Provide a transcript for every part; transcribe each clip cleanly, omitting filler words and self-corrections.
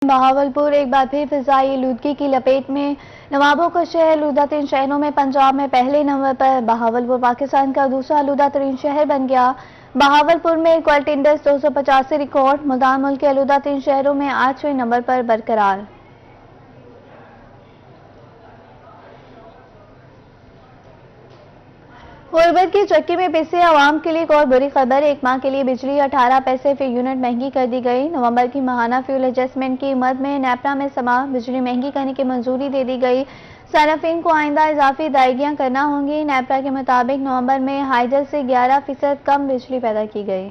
बहावलपुर एक बार फिर फिजाई आलूदगी की लपेट में। नवाबों का शहर आलूदा तरीन शहरों में पंजाब में पहले नंबर पर। बहावलपुर पाकिस्तान का दूसरा आलूदा तरीन शहर बन गया। बहावलपुर में क्वालिटी इंडेक्स 285 रिकॉर्ड। मुल्तान मुल्क के आलूदा तरीन शहरों में 8वें नंबर पर बरकरार। गुर्बत की चक्की में पिसे आवाम के लिए एक और बुरी खबर। एक माह के लिए बिजली 18 पैसे फी यूनिट महंगी कर दी गई। नवंबर की माहाना फ्यूल एडजस्टमेंट की मद में नेपरा में समा बिजली महंगी करने की मंजूरी दे दी गई। सार्फिन को आइंदा इजाफी अदायगियां करना होंगी। नेपरा के मुताबिक नवंबर में हाइडल से 11% कम बिजली पैदा की गई।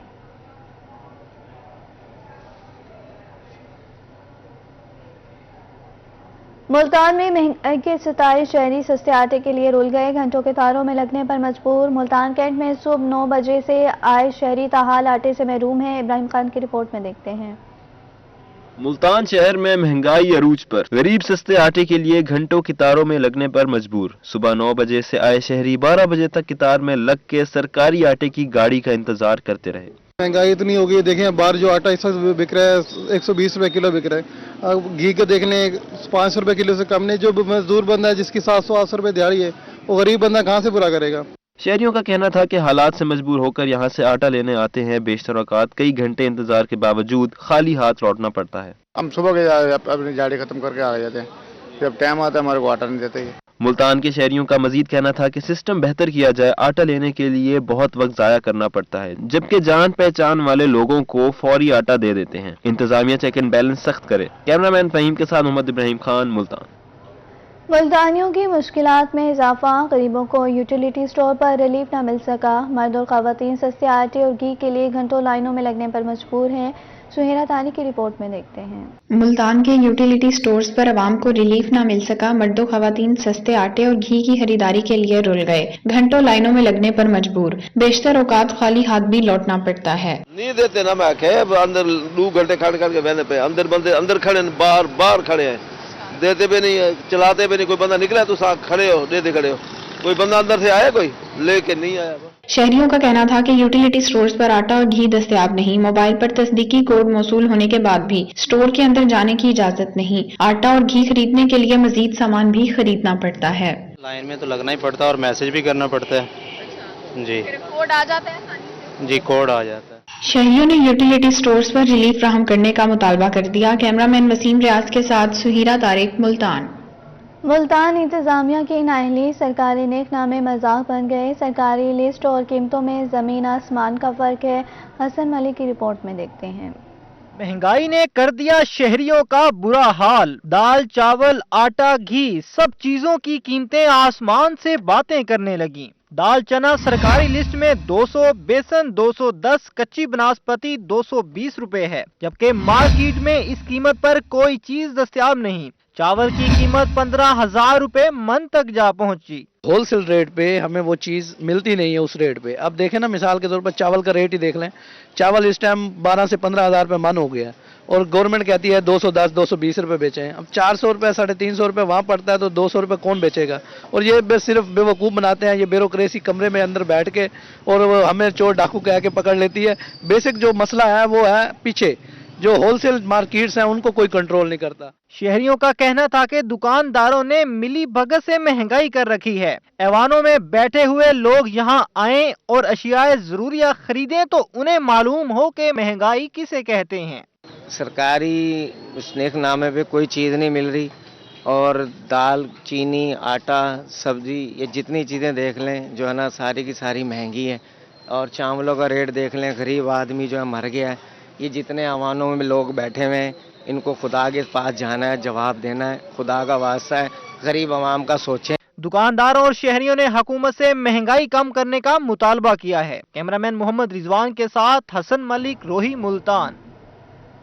मुल्तान में महंगाई के सितारे शहरी सस्ते आटे के लिए रुल गए। घंटों के तारों में लगने पर मजबूर। मुल्तान कैंट में सुबह 9 बजे से आए शहरी ताहाल आटे से महरूम हैं। इब्राहिम खान की रिपोर्ट में देखते हैं। मुल्तान शहर में महंगाई अरूज पर। गरीब सस्ते आटे के लिए घंटों कितारों में लगने पर मजबूर। सुबह 9 बजे से आए शहरी 12 बजे तक कितार में लग के सरकारी आटे की गाड़ी का इंतजार करते रहे। महंगाई इतनी हो गई, देखें बाहर जो आटा इस वक्त बिक रहा है 120 रुपए किलो बिक रहा है। अब घी के देख लें 500 रुपए किलो से कम नहीं। जो मजदूर बंदा है जिसकी 700-800 रुपए दिहाड़ी है, वो गरीब बंदा कहाँ से पूरा करेगा। शहरियों का कहना था कि हालात से मजबूर होकर यहाँ से आटा लेने आते हैं। बेशतर औकात कई घंटे इंतजार के बावजूद खाली हाथ लौटना पड़ता है। हम सुबह के अपनी दिहाड़ी खत्म करके आ जाते हैं, जब टाइम आता है हमारे को आटा नहीं देते। मुल्तान के शहरियों का मजीद कहना था कि सिस्टम बेहतर किया जाए। आटा लेने के लिए बहुत वक्त जाया करना पड़ता है, जबकि जान पहचान वाले लोगों को फौरी आटा दे देते हैं। इंतजामिया चेक एंड बैलेंस सख्त करे। कैमरामैन फहीम के साथ मोहम्मद इब्राहिम खान, मुल्तान। मुल्तानियों की मुश्किलात में इजाफा। गरीबों को यूटिलिटी स्टोर पर रिलीफ न मिल सका। मर्द और खवातीन सस्ते आटे और घी के लिए घंटों लाइनों में लगने पर मजबूर हैं। सुहेरा तानी की रिपोर्ट में देखते हैं। मुल्तान के यूटिलिटी स्टोर्स पर आवाम को रिलीफ न मिल सका। मर्दों खवातीन सस्ते आटे और घी की खरीदारी के लिए रुल गए। घंटों लाइनों में लगने पर मजबूर। बेशतर औकात खाली हाथ भी लौटना पड़ता है। नहीं देते ना, मैं अंदर 2 घंटे खड़ करके बहने पे अंदर बंदे अंदर खड़े, बाहर खड़े हैं, देते भी नहीं, चलाते भी नहीं। कोई बंदा निकला तो साथ खड़े हो, देते खड़े हो। कोई बंदा अंदर से आया, कोई लेके नहीं आया। शहरियों का कहना था कि यूटिलिटी स्टोर्स पर आटा और घी दस्तयाब नहीं। मोबाइल पर तस्दीकी कोड मौसूल होने के बाद भी स्टोर के अंदर जाने की इजाजत नहीं। आटा और घी खरीदने के लिए मजीद सामान भी खरीदना पड़ता है। लाइन में तो लगना ही पड़ता है और मैसेज भी करना पड़ता है। जी, कोड आ जाता है आसानी से। जी, कोड आ जाता है। शहरियों ने यूटिलिटी स्टोर्स पर रिलीफ फ्राहम करने का मुतालबा कर दिया। कैमरामैन वसीम रियाज के साथ सुहीरा तारिक, मुल्तान। मुल्तान इंतजामिया की नाअहली। सरकारी नेकनामे मजाक बन गए। सरकारी लिस्ट और कीमतों में जमीन आसमान का फर्क है। हसन मलिक की रिपोर्ट में देखते हैं। महंगाई ने कर दिया शहरियों का बुरा हाल। दाल, चावल, आटा, घी सब चीजों की कीमतें आसमान से बातें करने लगी। दाल चना सरकारी लिस्ट में 200, बेसन 210, कच्ची बनास्पति 220 रुपए है, जबकि मार्केट में इस कीमत पर कोई चीज दस्तयाब नहीं। चावल की कीमत 15,000 रुपए मन तक जा पहुंची। होलसेल रेट पे हमें वो चीज़ मिलती नहीं है उस रेट पे। अब देखें ना, मिसाल के तौर पर चावल का रेट ही देख लें। चावल इस टाइम 12 से 15,000 रुपये मन हो गया और गवर्नमेंट कहती है 210, 220 रुपये बेचें। अब 400 रुपये, 350 रुपये वहाँ पड़ता है, तो 200 रुपये कौन बेचेगा। और ये सिर्फ बेवकूफ़ बनाते हैं। ये ब्यूरोक्रेसी कमरे में अंदर बैठ के और हमें चोर डाकू कह के पकड़ लेती है। बेसिक जो मसला है वो है पीछे जो होलसेल मार्केट्स हैं, उनको कोई कंट्रोल नहीं करता। शहरियों का कहना था कि दुकानदारों ने मिली भगत से महंगाई कर रखी है। ऐवानों में बैठे हुए लोग यहाँ आएं और अशियाए जरूरिया खरीदें तो उन्हें मालूम हो कि महंगाई किसे कहते हैं। सरकारी स्नेकनामे पे कोई चीज़ नहीं मिल रही और दाल, चीनी, आटा, सब्जी, ये जितनी चीज़ें देख लें जो है ना, सारी की सारी महंगी है। और चावलों का रेट देख लें, गरीब आदमी जो है मर गया है। ये जितने अवानों में लोग बैठे हुए हैं, इनको खुदा के पास जाना है, जवाब देना है। खुदा का वास्ता है, गरीब अवाम का सोचें। दुकानदारों और शहरियों ने हुकूमत से महंगाई कम करने का मुतालबा किया है। कैमरामैन मोहम्मद रिजवान के साथ हसन मलिक, रोही, मुल्तान।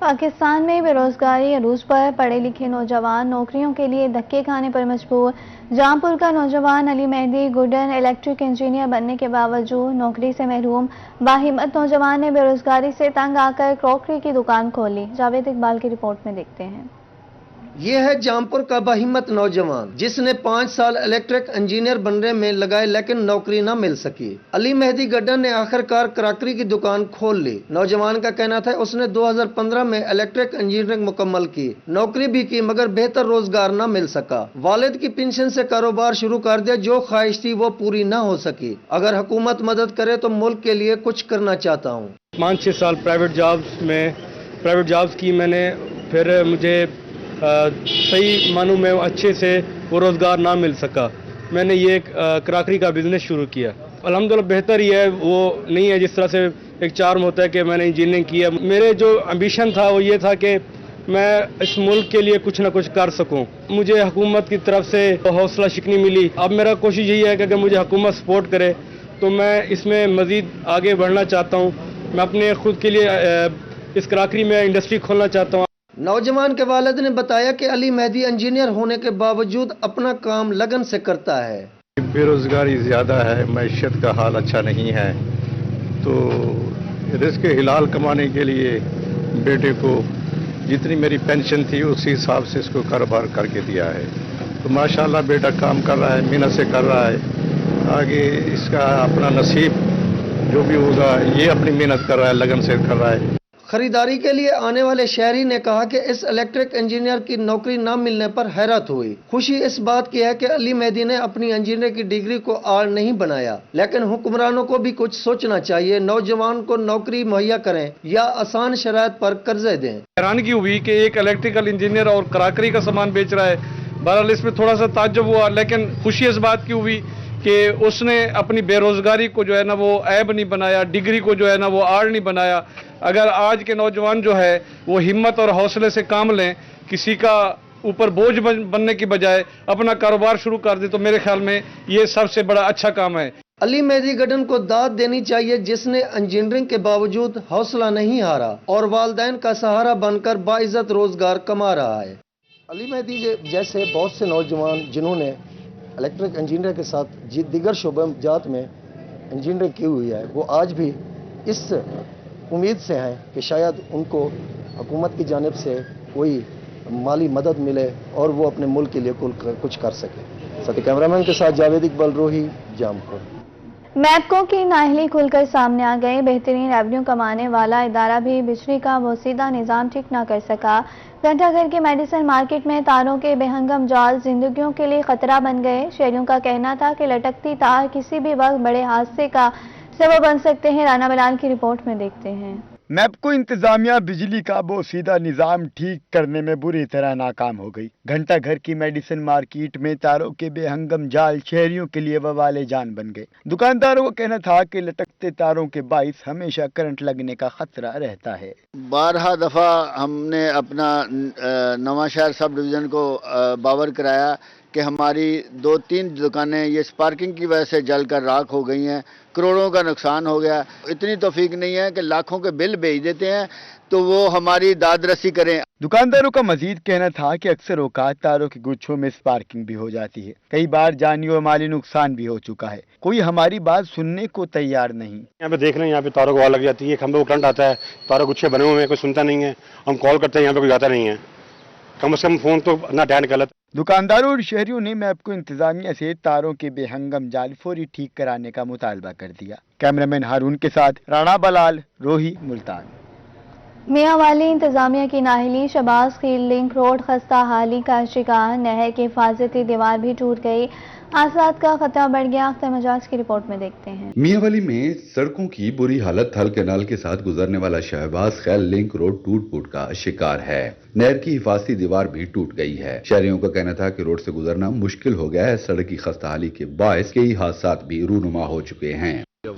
पाकिस्तान में बेरोजगारी अरूज पर। पढ़े लिखे नौजवान नौकरियों के लिए धक्के खाने पर मजबूर। जहांपुर का नौजवान अली मेहदी गुडन इलेक्ट्रिक इंजीनियर बनने के बावजूद नौकरी से महरूम। बाहिम्मत नौजवान ने बेरोजगारी से तंग आकर क्रॉकरी की दुकान खोली। जावेद इकबाल की रिपोर्ट में देखते हैं। یہ ہے جامپور کا باہمت نوجوان جس نے 5 سال الیکٹرک انجینئر بننے میں لگائے لیکن نوکری نہ مل سکی۔ علی مہدی گڈا نے آخرکار کراکری کی دکان کھول لی۔ نوجوان کا کہنا تھا اس نے 2015 میں الیکٹرک انجینئرنگ مکمل کی، نوکری بھی کی مگر بہتر روزگار نہ مل سکا۔ والد کی پنشن سے کاروبار شروع کر دیا، جو خواہش تھی وہ پوری نہ ہو سکی۔ اگر حکومت مدد کرے تو ملک کے لیے کچھ کرنا چاہتا ہوں۔ 5-6 سال پرائیویٹ جابز کی میں نے، پھر مجھے صحیح معنوں میں اچھے سے وہ روزگار نہ مل سکا۔ میں نے یہ کراکری کا بزنس شروع کیا، الحمدللہ بہتر ہی ہے، وہ نہیں ہے جس طرح سے ایک چارم ہوتا ہے کہ میں نے انجینئرنگ کیا۔ میرے جو ایمبیشن تھا وہ یہ تھا کہ میں اس ملک کے لیے کچھ نہ کچھ کر سکوں۔ مجھے حکومت کی طرف سے حوصلہ شکنی ملی۔ اب میرا کوشش یہی ہے کہ اگر مجھے حکومت سپورٹ کرے تو میں اس میں مزید آگے بڑھنا چاہتا ہوں۔ میں اپنے خود کے لیے اس کراکری میں انڈسٹری کھولنا چاہتا ہوں۔ نوجوان کے والد نے بتایا کہ علی مہدی انجینئر ہونے کے باوجود اپنا کام لگن سے کرتا ہے۔ بے روزگاری زیادہ ہے، معیشت کا حال اچھا نہیں ہے، تو رزق حلال کمانے کے لیے بیٹے کو جتنی میری پینشن تھی اسی حساب سے اس کو کاروبار کر کے دیا ہے۔ تو ماشاءاللہ بیٹا کام کر رہا ہے، محنت سے کر رہا ہے، آگے اس کا اپنا نصیب جو بھی ہوگا یہ اپنی محنت کر رہا ہے، لگن سے کر رہا ہے۔ خریداری کے لیے آنے والے شہری نے کہا کہ اس الیکٹرک انجینئر کی نوکری نہ ملنے پر حیرت ہوئی۔ خوشی اس بات کی ہے کہ علی مہدی نے اپنی انجینئر کی ڈگری کو آڑ نہیں بنایا، لیکن حکمرانوں کو بھی کچھ سوچنا چاہیے، نوجوان کو نوکری مہیا کریں یا آسان شرائط پر قرضے دیں۔ حیرانگی ہوئی کہ ایک الیکٹریکل انجینئر اور کراکری کا سامان بیچ رہا ہے۔ بہرحال اس میں تھوڑا سا تعجب ہوا، لیکن خوشی اس بات کی ہوئی کہ اس نے اپنی بے روزگاری کو جو ہے نا وہ عیب نہیں بنایا، ڈگری کو جو ہے نا وہ آڑ نہیں بنایا۔ اگر آج کے نوجوان جو ہے وہ ہمت اور حوصلے سے کام لیں، کسی کا اوپر بوجھ بننے کی بجائے اپنا کاروبار شروع کر دیں، تو میرے خیال میں یہ سب سے بڑا اچھا کام ہے۔ علی مہدی گڈن کو داد دینی چاہیے جس نے انجینئرنگ کے باوجود حوصلہ نہیں ہارا اور والدین کا سہارا بن کر باعزت روزگار کما رہا ہے۔ علی مہدی جیسے بہت سے نوجوان جنہوں نے الیکٹرک انجینئر کے ساتھ دیگر شعبہ جات میں انجینئرنگ کی ہوئی ہے، وہ آج بھی اس امید سے ہیں کہ شاید ان کو حکومت کی جانب سے کوئی مالی مدد ملے اور وہ اپنے ملک کے لیے کچھ کر سکے۔ ساتھ کیمرامین کے ساتھ جاوید اقبال، روہی، جامپور۔ میپکو کی نااہلی کھل کر سامنے آ گئی۔ بہترین ریونیو کمانے والا ادارہ بھی بجلی کا بوسیدہ نظام ٹھیک نہ کر سکا۔ گھنٹہ گھر کے میڈیسن مارکیٹ میں تاروں کے بے ہنگم جال زندگیوں کے لیے خطرہ بن گئے۔ شہریوں کا کہنا تھا کہ لٹکتی تار کسی بھی وقت بڑے حادثے کا سبب بن سکتے ہیں۔ رانا بلال کی رپورٹ میں دیکھتے ہیں۔ میپکو انتظامیہ بجلی کا بوسیدہ نظام ٹھیک کرنے میں بری طرح ناکام ہو گئی۔ گھنٹہ گھر کی میڈیسن مارکیٹ میں تاروں کے بے ہنگم جال شہریوں کے لیے وبال جان بن گئے۔ دکانداروں کا کہنا تھا کہ لٹکتے تاروں کے باعث ہمیشہ کرنٹ لگنے کا خطرہ رہتا ہے۔ 12 دفعہ ہم نے اپنا نواں شہر سب ڈویژن کو باور کرایا کہ ہماری 2-3 دکانیں یہ اسپارکنگ کی وجہ سے جل کر راکھ ہو گئی ہیں، کروڑوں کا نقصان ہو گیا۔ اتنی توفیق نہیں ہے کہ لاکھوں کے بل بھیج دیتے ہیں تو وہ ہماری داد رسی کریں۔ دکانداروں کا مزید کہنا تھا کہ اکثر اوقات تاروں کے گچھوں میں اسپارکنگ بھی ہو جاتی ہے، کئی بار جانی اور مالی نقصان بھی ہو چکا ہے، کوئی ہماری بات سننے کو تیار نہیں۔ یہاں پہ دیکھ رہے ہیں، یہاں پہ تاروں کو آگ لگ جاتی ہے، کھمبے کو کرنٹ آتا ہے، تاروں گچھے بنے ہوئے ہیں، کوئی سنتا نہیں ہے، ہم کال کرتے ہیں یہاں پہ کوئی آتا نہیں ہے، کم سے کم فون تو نہ اٹینڈ کر لیتے۔ دکانداروں اور شہریوں نے میپکو انتظامیہ سے تاروں کے بے ہنگم جال فوری ٹھیک کرانے کا مطالبہ کر دیا۔ کیمرامین ہارون کے ساتھ رانا بلال، روہی، ملتان۔ میاں والی انتظامیہ کی نااہلی، شہباز خیل لنک روڈ خستہ حالی کا شکار، نہر کی حفاظتی دیوار بھی ٹوٹ گئی، حادثات کا خطرہ بڑھ گیا۔ اختر مجاز کی رپورٹ میں دیکھتے ہیں۔ میاں والی میں سڑکوں کی بری حالت، تھل کینال کے ساتھ گزرنے والا شہباز خیل لنک روڈ ٹوٹ پھوٹ کا شکار ہے، نہر کی حفاظتی دیوار بھی ٹوٹ گئی ہے۔ شہریوں کا کہنا تھا کہ روڈ سے گزرنا مشکل ہو گیا ہے، سڑک کی خستہ حالی کے باعث کئی حادثات بھی رونما ہو چکے ہیں۔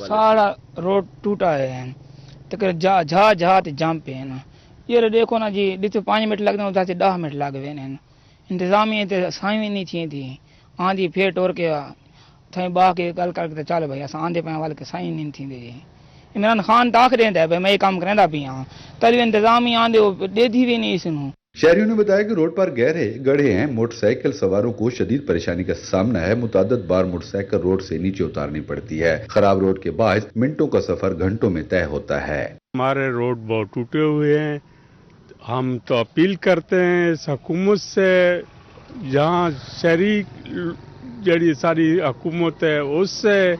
سارا روڈ ٹوٹا ہے، تقریباً جہاں جام پہ ہے نا، یہ دیکھو نا جی، 5 منٹ لگتے ہیں، 10 منٹ لگ گئے ہیں۔ انتظامیہ سائیں نہیں تھی آندھی پھر ٹور کے تھیں باہ کے گل کر کے چل بھائی اصل آندھے پہ والے کے سائیں نہیں تھی عمران خان تاخ رہتا ہے بھائی میں یہ کام کرا پی ہاں، تلی انتظامیہ آندھے وہ دے دی بھی نہیں اس نو۔ شہریوں نے بتایا کہ روڈ پر گہرے گڑھے ہیں، موٹر سائیکل سواروں کو شدید پریشانی کا سامنا ہے، متعدد بار موٹر سائیکل روڈ سے نیچے اتارنی پڑتی ہے، خراب روڈ کے باعث منٹوں کا سفر گھنٹوں میں طے ہوتا ہے۔ ہمارے روڈ بہت ٹوٹے ہوئے ہیں، हम तो अपील करते हैं इस हुकूमत से, यहाँ शहरी जड़ी सारी हुकूमत है उससे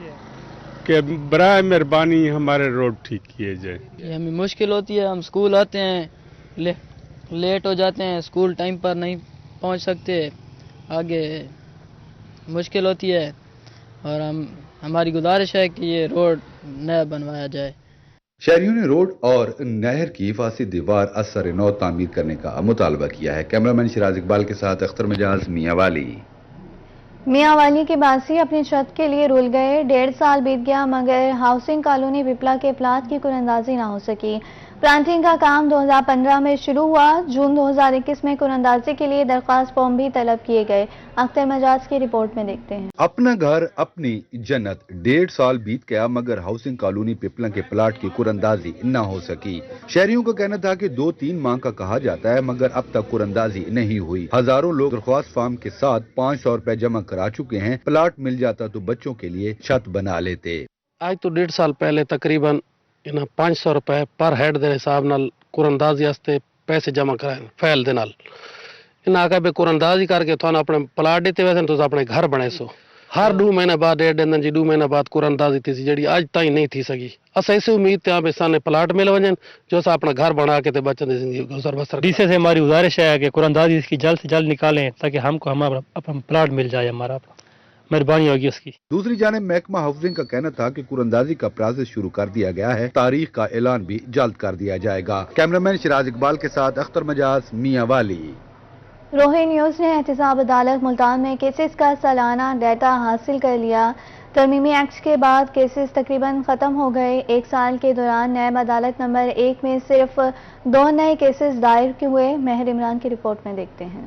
कि बराए मेहरबानी हमारे रोड ठीक किए जाए। ये हमें मुश्किल होती है, हम स्कूल आते हैं लेट हो जाते हैं, स्कूल टाइम पर नहीं पहुंच सकते, आगे मुश्किल होती है और हमारी गुजारिश है कि ये रोड नया बनवाया जाए। शहरियों ने रोड और नहर की हिफाजती दीवार असर नौ तामीर करने का मुतालबा किया है। कैमरामैन सिराज इकबाल के साथ अख्तर मिजाज, मियांवाली। मियांवाली के बासी अपनी छत के लिए रुल गए। 1.5 साल बीत गया मगर हाउसिंग कॉलोनी पिपला के प्लाट की कुरंदाजी ना हो सकी। प्लांटिंग का काम 2015 में शुरू हुआ। जून 2021 में कुरंदाजी के लिए दरख्वास्त फॉर्म भी तलब किए गए। अख्तर मजाज की रिपोर्ट में देखते हैं। अपना घर अपनी जन्नत, 1.5 साल बीत गया मगर हाउसिंग कॉलोनी पिपला के प्लाट की कुरंदाजी न हो सकी। शहरियों का कहना था कि 2-3 माह का कहा जाता है मगर अब तक कुरंदाजी नहीं हुई। हजारों लोग दरख्वास्त फॉर्म के साथ 500 रुपए जमा करा चुके हैं। प्लाट मिल जाता तो बच्चों के लिए छत बना लेते। आज तो 1.5 साल पहले तकरीबन 500 रुपए पर हेड ਦੇ ਹਿਸਾਬ ਨਾਲ ਕੁਰੰਦਾਜ਼ੀ ਵਾਸਤੇ ਪੈਸੇ ਜਮ੍ਹਾਂ ਕਰਾਏ ਫੈਲ ਦੇ ਨਾਲ ਇਹਨਾਂ ਆਕੇ ਬੇ ਕੁਰੰਦਾਜ਼ੀ ਕਰਕੇ ਤੁਹਾਨੂੰ ਆਪਣੇ ਪਲਾਟ ਦਿੱਤੇ ਵੈਸੇ ਤੁਸੀਂ ਆਪਣੇ ਘਰ ਬਣੇ ਸੋ ਹਰ 2 ਮਹੀਨੇ ਬਾਅਦ 1.5 ਜੀ 2 ਮਹੀਨੇ ਬਾਅਦ ਕੁਰੰਦਾਜ਼ੀ थी ਜਿਹੜੀ ਅੱਜ ਤਾਈਂ ਨਹੀਂ थी सकी। अस ऐसे उम्मीद थे आप सामने प्लाट मिल वजन जो सा अपना घर बना के बच्चों की जिंदगी गुजर बसर। डीसी से हमारी गुजारिश है कि कुरंदाजी इसकी जल्द से जल्द निकालें ताकि हमको हमारा अपना प्लाट मिल जाए, हमारा मेहरबानी होगी उसकी। दूसरी जानिब महकमा हाउसिंग का कहना था कि कुरंदाजी का प्रोसेस शुरू कर दिया गया है, तारीख का ऐलान भी जल्द कर दिया जाएगा। कैमरामैन सिराज इकबाल के साथ अख्तर मजाज, मियांवाली। रोही न्यूज ने एहतसाब अदालत मुल्तान में केसेस का सालाना डाटा हासिल कर लिया। तरमीमी एक्ट के बाद केसेस तकरीबन खत्म हो गए। 1 साल के दौरान नैब अदालत नंबर 1 में सिर्फ 2 नए केसेस दायर हुए। महर इमरान की रिपोर्ट में देखते हैं।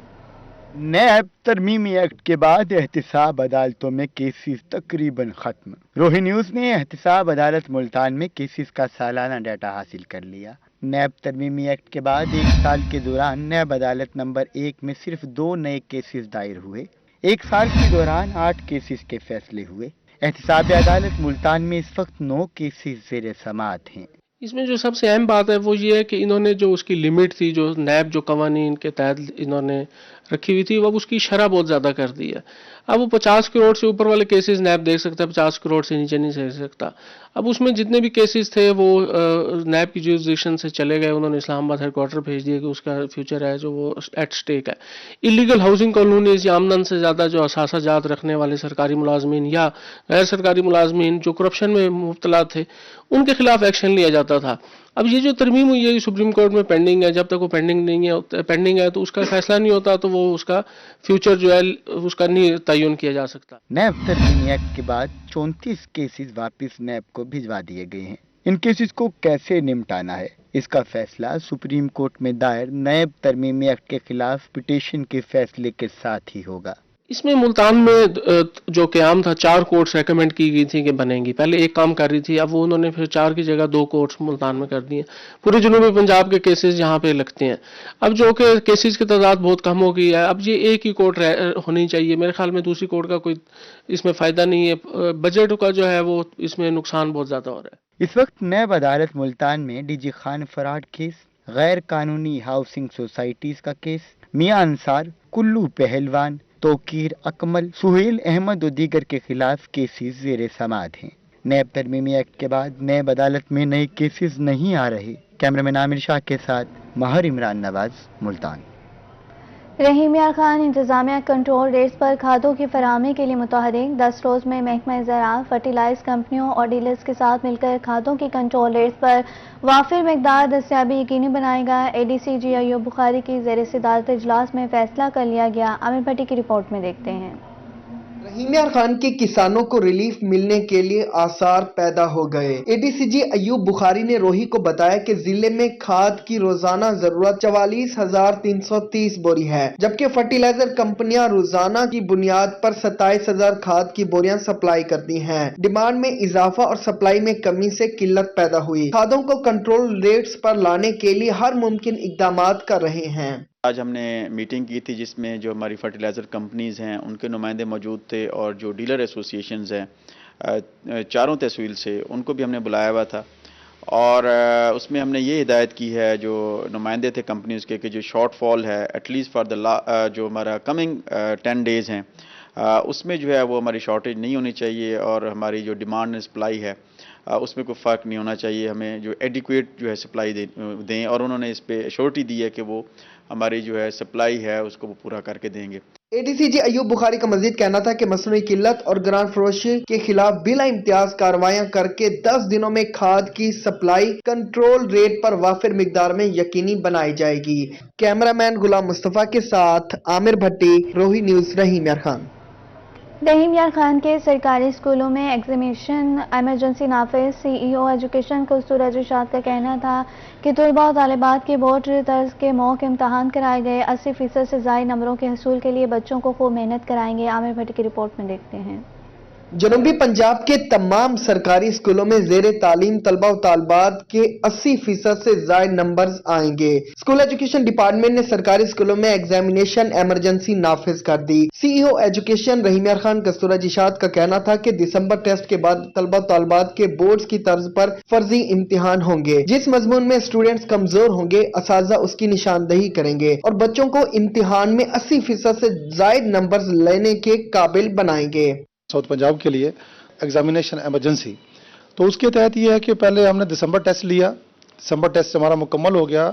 नैब तरमीमी एक्ट के बाद एहतसाब अदालतों में केसेस तकरीबन खत्म। रोही न्यूज ने एहतसाब अदालत मुल्तान में केसेस का सालाना डाटा हासिल कर लिया। नैब तरमीमी एक्ट के बाद 1 साल के दौरान नैब अदालत नंबर 1 में सिर्फ 2 नए केसेस दायर हुए। 1 साल के दौरान 8 केसेस के फैसले हुए। एहतसाब अदालत मुल्तान में इस वक्त 9 केसेस ज़ेर समाअत हैं। इसमें जो सबसे अहम बात है वो ये है कि इन्होंने जो उसकी लिमिट थी, जो नैब जो कवानीन के तहत इन्होंने रखी हुई थी, वो उसकी शरह बहुत ज़्यादा कर दी है। अब वो 50 करोड़ से ऊपर वाले केसेस नैब देख सकता है, 50 करोड़ से नीचे नहीं देख सकता। अब उसमें जितने भी केसेस थे वो नैब की जुरिसडिक्शन से चले गए। उन्होंने इस्लामाबाद हेडक्वार्टर भेज दिया कि उसका फ्यूचर है जो वो एट स्टेक है। इलीगल हाउसिंग कॉलोनीज या आमदन से ज़्यादा जो असासा जात रखने वाले सरकारी मुलाजमीन या गैर सरकारी मुलाजमीन जो करप्शन में मुब्तला थे, उनके खिलाफ एक्शन लिया जाता था। अब ये जो तरमीम हुई है सुप्रीम कोर्ट में पेंडिंग है, जब तक वो पेंडिंग है तो उसका फैसला नहीं होता तो वो उसका फ्यूचर जो है उसका नहीं तयन किया जा सकता। नैब तरमीमी एक्ट के बाद 34 केसेस वापस नैब को भिजवा दिए गए हैं। इन केसेस को कैसे निपटाना है, इसका फैसला सुप्रीम कोर्ट में दायर नैब तरमीमी एक्ट के खिलाफ पिटीशन के फैसले के साथ ही होगा। इसमें मुल्तान में जो क़याम था 4 कोर्ट्स रेकमेंड की गई थी कि बनेंगी। पहले एक काम कर रही थी, अब वो उन्होंने फिर 4 की जगह 2 कोर्ट्स मुल्तान में कर दिए। पूरे जनूबी पंजाब के केसेस यहाँ पे लगते हैं। अब जो कि केसेस की तादाद बहुत कम हो गई है, अब ये एक ही कोर्ट होनी चाहिए। मेरे ख्याल में दूसरी कोर्ट का कोई इसमें फ़ायदा नहीं है। बजट का जो है वो इसमें नुकसान बहुत ज़्यादा हो रहा है। इस वक्त नैब अदालत मुल्तान में डीजी खान फराड केस, गैर कानूनी हाउसिंग सोसाइटीज का केस, मियां अंसार, कुल्लू पहलवान, तोकीर अकमल, सुहेल अहमद और दीगर के खिलाफ केसेस ज़ेर समाअत हैं। नैब तरमीमी एक्ट के बाद नैब अदालत में नए केसेस नहीं आ रहे। कैमरामैन आमिर शाह के साथ महर इमरान नवाज, मुल्तान। रहीम यार खान इंतजामिया कंट्रोल रेट्स पर खादों की फराहमी के लिए मुतहरिक। 10 रोज में महकमा ज़राअत फर्टिलाइज कंपनियों और डीलर्स के साथ मिलकर खादों की कंट्रोल रेट्स पर वाफिर मकदार दस्तियाबी यकीनी बनाएगा। ADCG अयूब बुखारी की ज़ेर सदारत इजलास में फैसला कर लिया गया। आमिर भट्टी की रिपोर्ट में देखते हैं। रहीम यार खान के किसानों को रिलीफ मिलने के लिए आसार पैदा हो गए। ADCG अयूब बुखारी ने रोही को बताया कि जिले में खाद की रोजाना जरूरत 44,330 बोरी है, जबकि फर्टिलाइजर कंपनियां रोजाना की बुनियाद पर 27,000 खाद की बोरियां सप्लाई करती हैं। डिमांड में इजाफा और सप्लाई में कमी से किल्लत पैदा हुई। खादों को कंट्रोल रेट्स पर लाने के लिए हर मुमकिन इकदामात कर रहे हैं। आज हमने मीटिंग की थी जिसमें जो हमारी फर्टिलाइज़र कंपनीज़ हैं उनके नुमाइंदे मौजूद थे और जो डीलर एसोसिएशंस हैं 4 तहसील से उनको भी हमने बुलाया हुआ था اور اس میں ہم نے یہ ہدایت کی ہے جو نمائندے تھے کمپنیز کے کہ جو شارٹ فال ہے ایٹ لیسٹ فار دا جو ہمارا کمنگ 10 days ہیں اس میں جو ہے وہ ہماری شارٹیج نہیں ہونی چاہیے اور ہماری جو ڈیمانڈ اینڈ سپلائی ہے اس میں کوئی فرق نہیں ہونا چاہیے. ہمیں جو ایڈیکویٹ جو ہے سپلائی دیں اور انہوں نے اس پہ ایشورٹی دی ہے کہ وہ ہماری جو ہے سپلائی ہے اس کو وہ پورا کر کے دیں گے. ADCG ایوب بخاری کا مزید کہنا تھا کہ مصنوعی قلت اور گران فروشی کے خلاف بلا امتیاز کارروائیاں کر کے 10 دنوں میں کھاد کی سپلائی کنٹرول ریٹ پر وافر مقدار میں یقینی بنائی جائے گی. کیمرہ مین غلام مصطفیٰ کے ساتھ عامر بھٹی، روہی نیوز، رحیم یار خان. رحیم یار خان کے سرکاری اسکولوں میں ایگزامینیشن ایمرجنسی نافذ. CEO ایجوکیشن کستورہ رشاد کا کہنا تھا کہ طلباء و طالبات کے بورڈ طرز کے موک امتحان کرائے گئے. 80% سے زائد نمبروں کے حصول کے لیے بچوں کو خوب محنت کرائیں گے. عامر بھٹی کی رپورٹ میں دیکھتے ہیں. جنوبی پنجاب کے تمام سرکاری اسکولوں میں زیر تعلیم طلبہ و طالبات کے 80% سے زائد نمبرز آئیں گے. اسکول ایجوکیشن ڈپارٹمنٹ نے سرکاری اسکولوں میں ایگزامینیشن ایمرجنسی نافذ کر دی. CEO ایجوکیشن رحیم یار خان کستورہ رشاد کا کہنا تھا کہ دسمبر ٹیسٹ کے بعد طلبہ و طالبات کے بورڈز کی طرز پر فرضی امتحان ہوں گے. جس مضمون میں اسٹوڈنٹس کمزور ہوں گے اساتذہ اس کی نشاندہی کریں گے اور بچوں کو امتحان میں 80% سے زائد نمبرز لینے کے قابل بنائیں گے. ساؤتھ پنجاب کے لیے ایگزامینیشن ایمرجنسی، تو اس کے تحت یہ ہے کہ پہلے ہم نے دسمبر ٹیسٹ لیا، دسمبر ٹیسٹ ہمارا مکمل ہو گیا.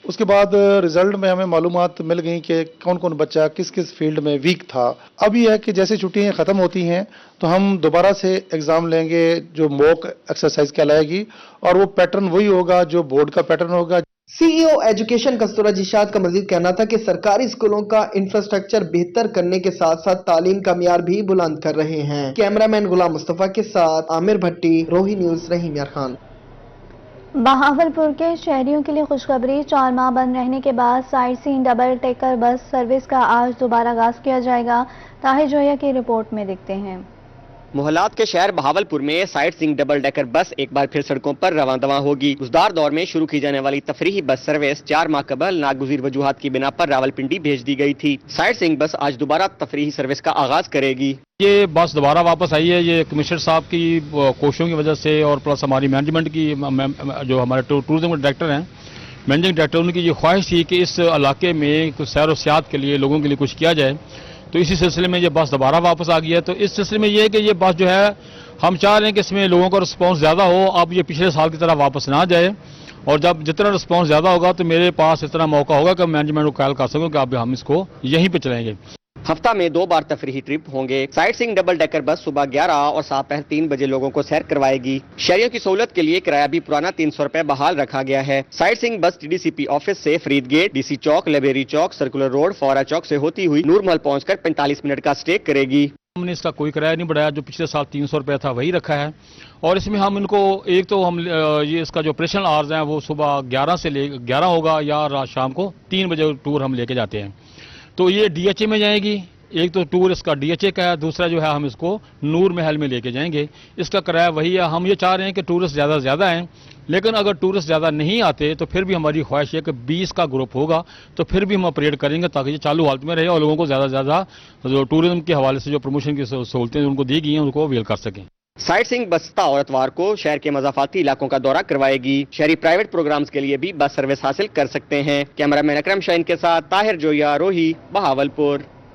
اس کے بعد رزلٹ میں ہمیں معلومات مل گئیں کہ کون کون بچہ کس کس فیلڈ میں ویک تھا. اب یہ ہے کہ جیسے چھٹیاں ختم ہوتی ہیں تو ہم دوبارہ سے ایگزام لیں گے جو موک ایکسرسائز کہلائے گی اور وہ پیٹرن وہی ہوگا جو بورڈ کا پیٹرن ہوگا. CEO ایجوکیشن کستورہ رشاد کا مزید کہنا تھا کہ سرکاری اسکولوں کا انفراسٹرکچر بہتر کرنے کے ساتھ ساتھ تعلیم کا معیار بھی بلند کر رہے ہیں. کیمرہ مین غلام مصطفیٰ کے ساتھ عامر بھٹی، روہی نیوز، رحیم یار خان. بہاولپور کے شہریوں کے لیے خوشخبری. 4 ماہ بند رہنے کے بعد سائٹ سین ڈبل ڈیکر بس سروس کا آج دوبارہ آغاز کیا جائے گا. طاہر جویا کی رپورٹ میں دیکھتے ہیں. محلات کے شہر بہاولپور میں سائٹ سینگ ڈبل ڈیکر بس ایک بار پھر سڑکوں پر رواں دواں ہوگی. گزدار دور میں شروع کی جانے والی تفریحی بس سروس 4 ماہ قبل ناگزیر وجوہات کی بنا پر راولپنڈی بھیج دی گئی تھی. سائٹ سینگ بس آج دوبارہ تفریحی سروس کا آغاز کرے گی. یہ بس دوبارہ واپس آئی ہے. یہ کمشنر صاحب کی کوششوں کی وجہ سے اور پلس ہماری مینجمنٹ کی جو ہمارے ٹورزم کے ڈائریکٹر ہیں، مینیجنگ ڈائریکٹر، ان کی یہ خواہش تھی کہ اس علاقے میں کچھ سیر و سیاحت کے لیے لوگوں کے لیے کچھ کیا جائے. تو اسی سلسلے میں یہ بس دوبارہ واپس آ گئی ہے. تو اس سلسلے میں یہ ہے کہ یہ بس جو ہے ہم چاہ رہے ہیں کہ اس میں لوگوں کا رسپانس زیادہ ہو. اب یہ پچھلے سال کی طرح واپس نہ جائے اور جب جتنا رسپانس زیادہ ہوگا تو میرے پاس اتنا موقع ہوگا کہ مینجمنٹ کو کال کر سکوں کہ اب ہم اس کو یہیں پہ چلائیں گے. ہفتہ میں 2 بار تفریحی ٹرپ ہوں گے. سائٹ سینگ ڈبل ڈیکر بس صبح 11 اور دوپہر 3 بجے لوگوں کو سیر کروائے گی. شہریوں کی سہولت کے لیے کرایہ بھی پرانا 300 روپے بحال رکھا گیا ہے. سائٹ سینگ بس TDCP آفس سے فرید گیٹ، DC چوک، لائبریری چوک، سرکولر روڈ، فورا چوک سے ہوتی ہوئی نور محل پہنچ کر 45 منٹ کا اسٹے کرے گی. ہم نے اس کا کوئی کرایہ نہیں بڑھایا، جو پچھلے سال 300 روپے تھا وہی رکھا ہے. اور اس میں ہم ان کو ایک تو ہم یہ اس کا جو آپریشنل آورز ہیں وہ صبح 11 سے 11 ہوگا یا رات شام کو 3 بجے ٹور ہم لے کے جاتے ہیں. تو یہ DHA میں جائے گی. ایک تو ٹور اس کا DHA کا ہے، دوسرا جو ہے ہم اس کو نور محل میں لے کے جائیں گے. اس کا کرایہ وہی ہے. ہم یہ چاہ رہے ہیں کہ ٹورسٹ زیادہ سے زیادہ ہیں، لیکن اگر ٹورسٹ زیادہ نہیں آتے تو پھر بھی ہماری خواہش ہے کہ 20 کا گروپ ہوگا تو پھر بھی ہم آپریٹ کریں گے تاکہ یہ چالو حالت میں رہے اور لوگوں کو زیادہ سے زیادہ جو ٹورزم کے حوالے سے جو پروموشن کی سہولتیں ان کو دی گئی ہیں ان کو اویل کر سکیں. سائٹ سینگ بس اور اتوار کو شہر کے مضافاتی علاقوں کا دورہ کروائے گی. شہری پرائیویٹ پروگرامز کے لیے بھی بس سروس حاصل کر سکتے ہیں. کیمرہ مین اکرم شاہین کے ساتھ طاہر جویا، روہی، بہاولپور.